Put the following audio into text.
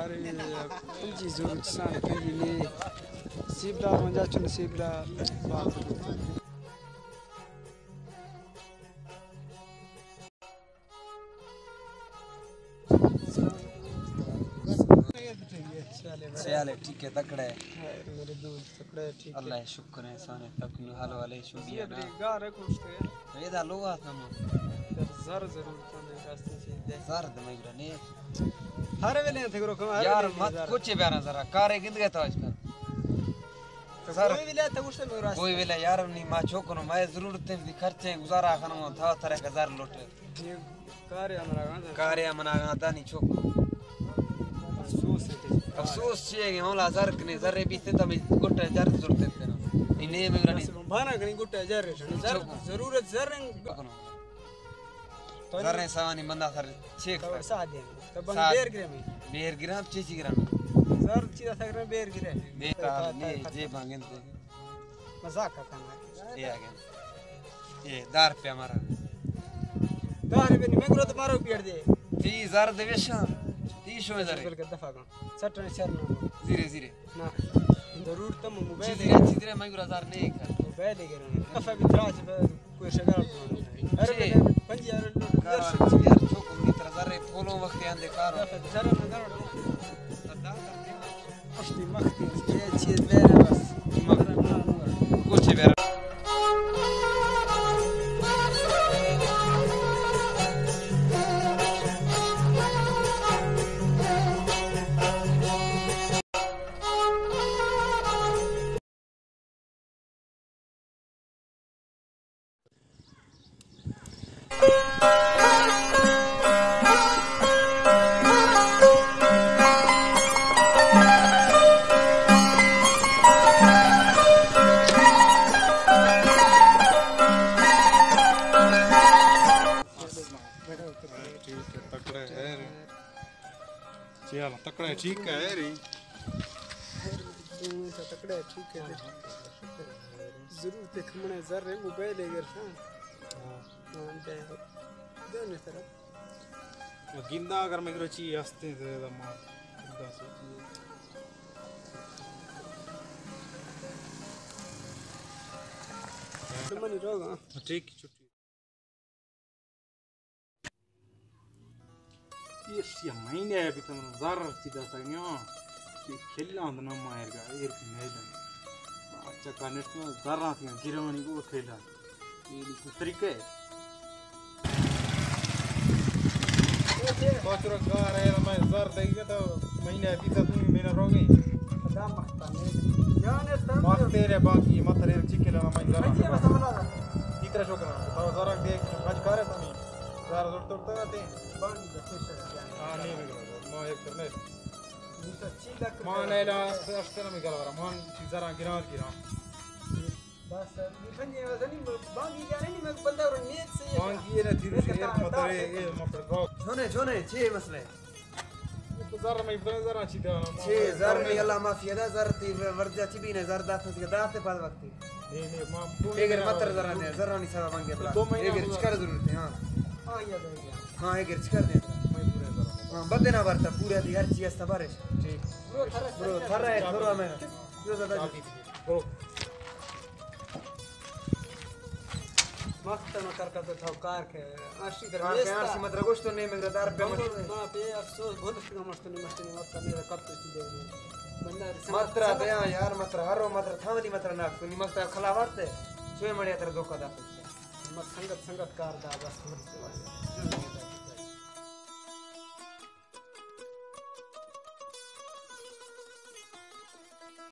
यार पंजी जरूर सान पंजी ने सीबरा मंजा चुन सीबरा बात चले ठीक है तकड़े मेरे दोस्त तकड़े ठीक अल्लाह शुक्र है साने तक नु हाल वाले शुक्रिया ना गार कुछ ये दा लोगा था मो जर जरूर थाने रास्ते से दे जर दमे ने हर वेले थे करो यार मत कुछ बेरा जरा कारे गिंद गए तो आजकल सर कोई वेले था उससे मेरा रास्ते कोई वेले यार नी मा छोकनो मैं जरूरत दी खर्चे गुजारा खनो था तरह हजार लोटे ये कार्य मना गाता नी छोको अफसोस है कि हम लाजर कने जरे बीते तब गुट्टे जर जरूरत है ना इने मेरा नहीं भाना कने गुट्टे जर जरूरत जर तो जरे सानी बंदा सर चेक साथ दे तब बेर गिराम चीची गिराम सर चीजा सर बेर गिरे बेटा ने जे भांगन ते मजाक का खाना ये आ गया ये 10 रुपया हमारा 10 रुपया नहीं मैं करो तुम्हारा पेड़ दे 30000 दे वेशा 30 में जरे बिल्कुल दफा का सटने शर्म धीरे धीरे ना जरूर तुम मोबाइल धीरे मैं 1000 नहीं कर मोबाइल ले गए दफा भी त्राज कोई शगार अरे 5000 यार छोको की तरह जरे फॉलो वक्त आंदे कार जरा नजर सदा असली मखती ये चीज मेरा बस कुछ बेरा तकड़ा ठीक है रे तकड़ा ठीक है जरूर देखमने जर रे मोबाइल लेकर हां दे दोने तरफ गिंदा अगर मैं रोची हंसते थे मां गिंदा से मनी रोगा ठीक छुट्टी ये महीने अभी तो ज़र चिदा तनियो कि खेलना ना मायर का एक मैदान अच्छा कानेट में ज़र आती है गिरवानी को खेला ये कुछ तरीके बाचुरा गा रहे हैं मैं ज़र देंगे तो महीने अभी तो तुम मेरा रोगे दाम मखता नहीं जाने तब बात तेरे बाकी मत रे चिके लगा मैं ज़र इतना शौक ना तो ज़र देख आज कर रहे तुम ज़र जोड़ तोड़ आते बांध दे खुश हाँ नहीं मिल रहा माँ एक करने तो चीला माँ नहीं ला अस्ते ना मिल रहा माँ चीज़ारा गिरा बस निफन्ये वजनी बांगी क्या नहीं मैं बंदा और नीयत से माँ की ये ना धीरे से मत रे ये मत रहो जोने छे मसले तो ज़र में इतना ज़रा चीज़ा छे ज़र में अल्लाह माफिया दा ज़र ती वर्जा ची भी ने ज़र दात ती दात पाल वक्त नहीं माँ एक मत ज़रा ने ज़रा नहीं सवा मांगे एक रिचकर जरूरत है हां ये दे हां एक रिचकर दे मैं पूरे ज़रा हां बदे ना बरता पूरे दी हर चीज सबारे ठीक ब्रो थरा है थोड़ा में जो ज्यादा ब्रो मस्त न कर तो था कार के आशी दर कार के आशी मत रगोश तो नहीं मेरे 10 रुपए मत हां पे अफसोस बहुत मस्त नहीं मत मेरा कब तो चीज बंदा मात्रा दे यार मात्रा हरो मात्रा थावनी मात्रा ना तो मस्त खलावते सोय मड़िया तर धोखा दा मत संगत कार दा बस